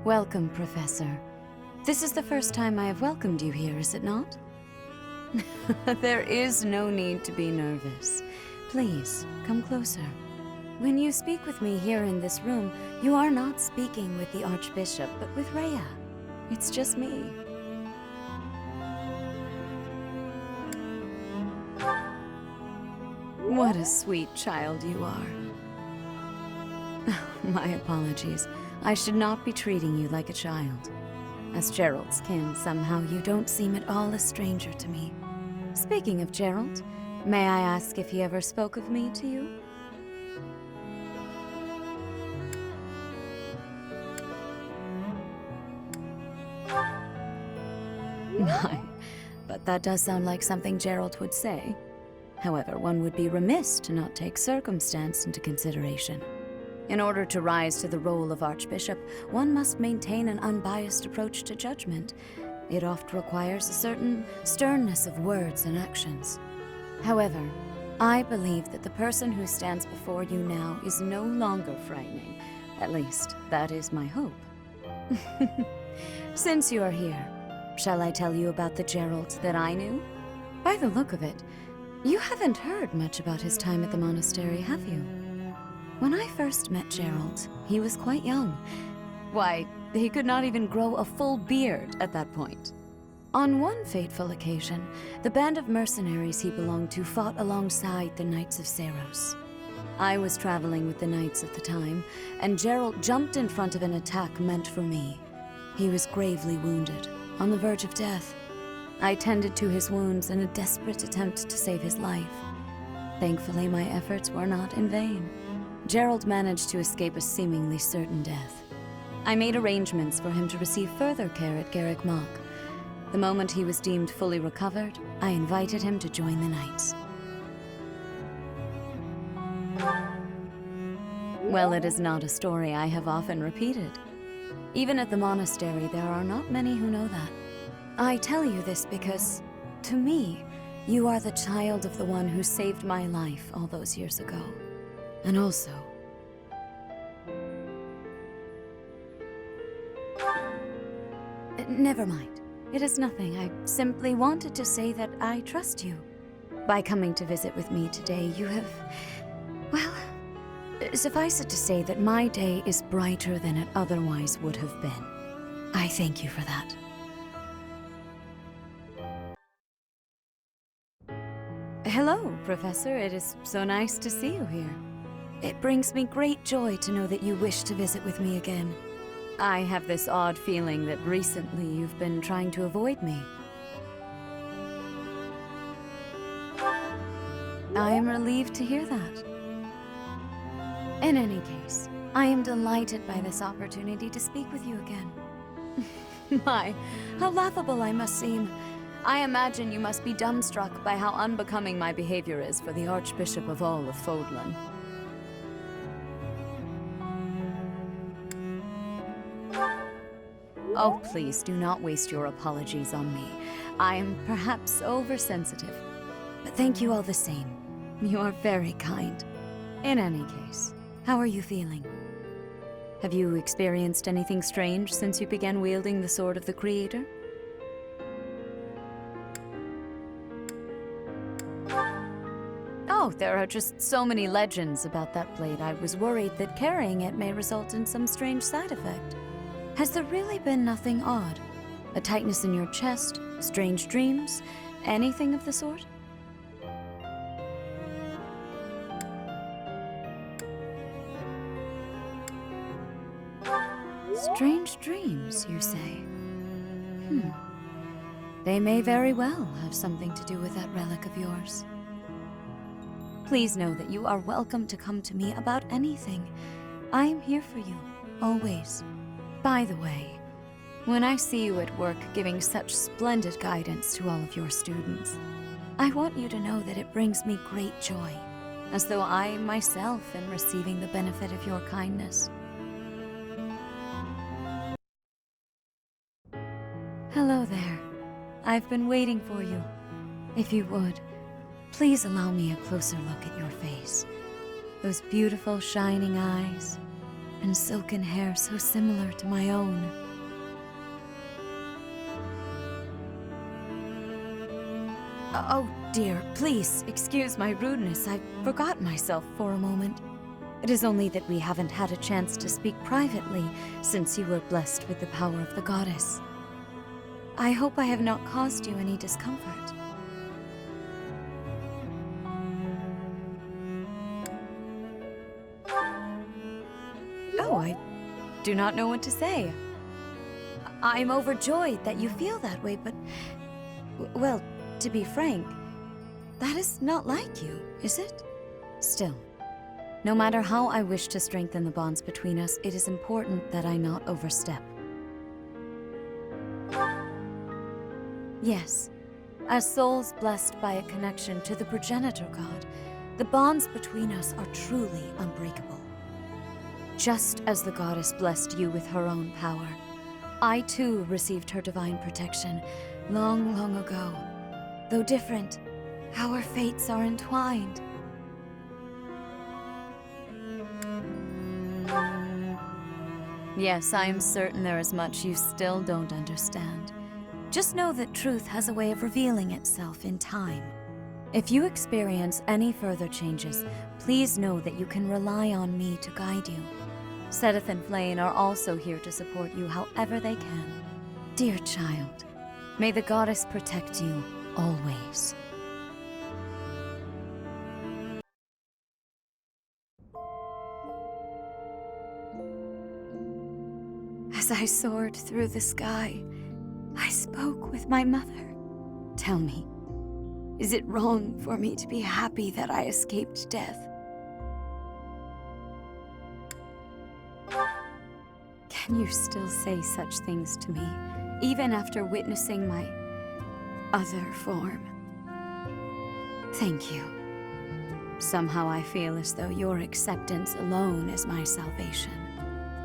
Welcome, Professor. This is the first time I have welcomed you here, is it not? There is no need to be nervous. Please, come closer. When you speak with me here in this room, you are not speaking with the Archbishop, but with Rhea. It's just me. What a sweet child you are. My apologies. I should not be treating you like a child. As Gerald's kin, somehow you don't seem at all a stranger to me. Speaking of Gerald, may I ask if he ever spoke of me to you? My, but that does sound like something Gerald would say. However, one would be remiss to not take circumstance into consideration. In order to rise to the role of Archbishop, one must maintain an unbiased approach to judgment. It oft requires a certain sternness of words and actions. However, I believe that the person who stands before you now is no longer frightening. At least, that is my hope. Since you are here, shall I tell you about the Gerald that I knew? By the look of it, you haven't heard much about his time at the monastery, have you? When I first met Gerald, he was quite young. Why, he could not even grow a full beard at that point. On one fateful occasion, the band of mercenaries he belonged to fought alongside the Knights of Seiros. I was traveling with the Knights at the time, and Gerald jumped in front of an attack meant for me. He was gravely wounded, on the verge of death. I tended to his wounds in a desperate attempt to save his life. Thankfully, my efforts were not in vain. Gerald managed to escape a seemingly certain death. I made arrangements for him to receive further care at Garrick Mach. The moment he was deemed fully recovered, I invited him to join the Knights. Well, it is not a story I have often repeated. Even at the monastery, there are not many who know that. I tell you this because, to me, you are the child of the one who saved my life all those years ago. And also... Never mind. It is nothing. I simply wanted to say that I trust you. By coming to visit with me today, you have... well, suffice it to say that my day is brighter than it otherwise would have been. I thank you for that. Hello, Professor. It is so nice to see you here. It brings me great joy to know that you wish to visit with me again. I have this odd feeling that recently you've been trying to avoid me. I am relieved to hear that. In any case, I am delighted by this opportunity to speak with you again. My, how laughable I must seem. I imagine you must be dumbstruck by how unbecoming my behavior is for the Archbishop of all of Fodlan. Oh, please do not waste your apologies on me. I am perhaps oversensitive. But thank you all the same. You are very kind. In any case, how are you feeling? Have you experienced anything strange since you began wielding the Sword of the Creator? Oh, there are just so many legends about that blade. I was worried that carrying it may result in some strange side effect. Has there really been nothing odd? A tightness in your chest? Strange dreams? Anything of the sort? Strange dreams, you say? They may very well have something to do with that relic of yours. Please know that you are welcome to come to me about anything. I am here for you, always. By the way, when I see you at work giving such splendid guidance to all of your students, I want you to know that it brings me great joy, as though I myself am receiving the benefit of your kindness. Hello there. I've been waiting for you. If you would, please allow me a closer look at your face. Those beautiful, shining eyes. and silken hair so similar to my own. Oh dear, please excuse my rudeness. I forgot myself for a moment. It is only that we haven't had a chance to speak privately since you were blessed with the power of the goddess. I hope I have not caused you any discomfort. Oh, I do not know what to say. I'm overjoyed that you feel that way, but... well, to be frank, that is not like you, is it? Still, no matter how I wish to strengthen the bonds between us, it is important that I not overstep. Yes, as souls blessed by a connection to the progenitor god, the bonds between us are truly unbreakable. Just as the goddess blessed you with her own power, I too received her divine protection long, long ago. Though different, our fates are entwined. Yes, I am certain there is much you still don't understand. Just know that truth has a way of revealing itself in time. If you experience any further changes, please know that you can rely on me to guide you. Sedith and Flayn are also here to support you however they can. Dear child, may the goddess protect you always. As I soared through the sky, I spoke with my mother. Tell me, is it wrong for me to be happy that I escaped death? Can you still say such things to me, even after witnessing my other form? Thank you. Somehow I feel as though your acceptance alone is my salvation.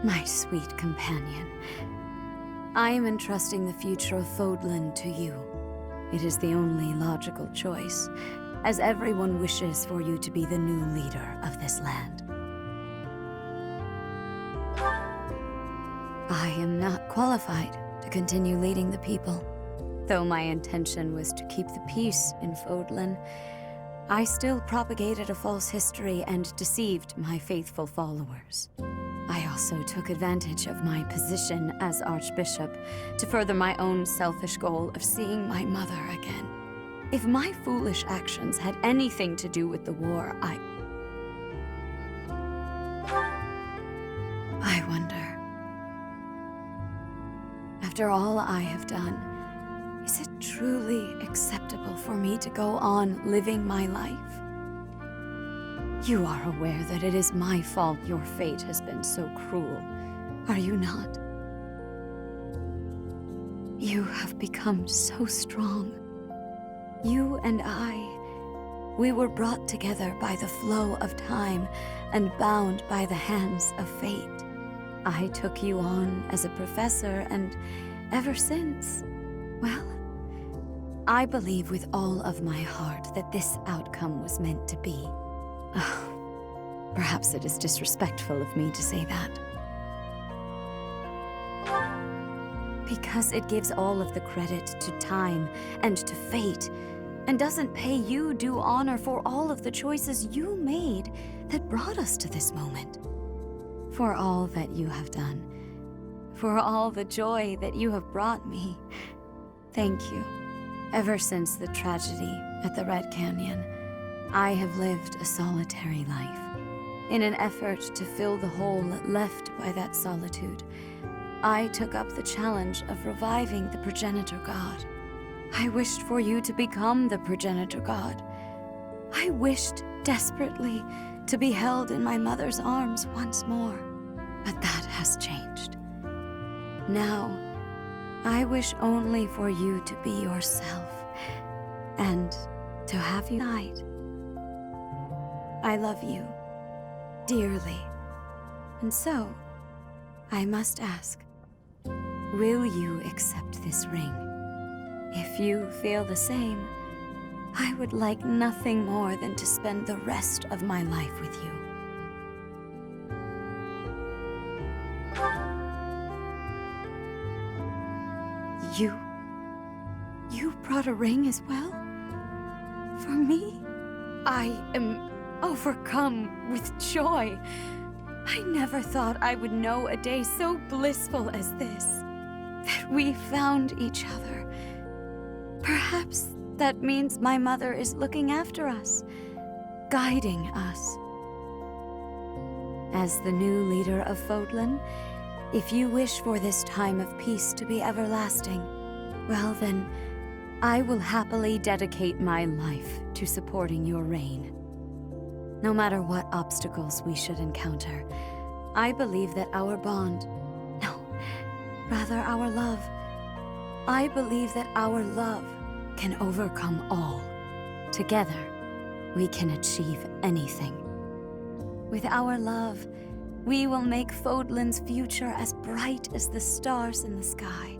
My sweet companion. I am entrusting the future of Fodlan to you. It is the only logical choice, as everyone wishes for you to be the new leader of this land. I am not qualified to continue leading the people. Though my intention was to keep the peace in Fodlan, I still propagated a false history and deceived my faithful followers. I also took advantage of my position as Archbishop to further my own selfish goal of seeing my mother again. If my foolish actions had anything to do with the war, I wonder. After all I have done, is it truly acceptable for me to go on living my life? You are aware that it is my fault your fate has been so cruel, are you not? You have become so strong. You and I, we were brought together by the flow of time and bound by the hands of fate. I took you on as a professor, and ever since, well, I believe with all of my heart that this outcome was meant to be. Oh, perhaps it is disrespectful of me to say that. Because it gives all of the credit to time and to fate, and doesn't pay you due honor for all of the choices you made that brought us to this moment. For all that you have done, for all the joy that you have brought me, thank you. Ever since the tragedy at the Red Canyon, I have lived a solitary life. In an effort to fill the hole left by that solitude, I took up the challenge of reviving the progenitor god. I wished for you to become the progenitor god. I wished desperately to be held in my mother's arms once more, but that has changed. Now, I wish only for you to be yourself, and to have you guide. I love you dearly, and so, I must ask, will you accept this ring? If you feel the same, I would like nothing more than to spend the rest of my life with you. You brought a ring as well? For me? I am overcome with joy. I never thought I would know a day so blissful as this. That we found each other. Perhaps that means my mother is looking after us, guiding us. As the new leader of Fodlan, if you wish for this time of peace to be everlasting, well then, I will happily dedicate my life to supporting your reign. No matter what obstacles we should encounter, I believe that our bond, no, rather our love, I believe that our love can overcome all. Together, we can achieve anything. With our love, we will make Fodlan's future as bright as the stars in the sky.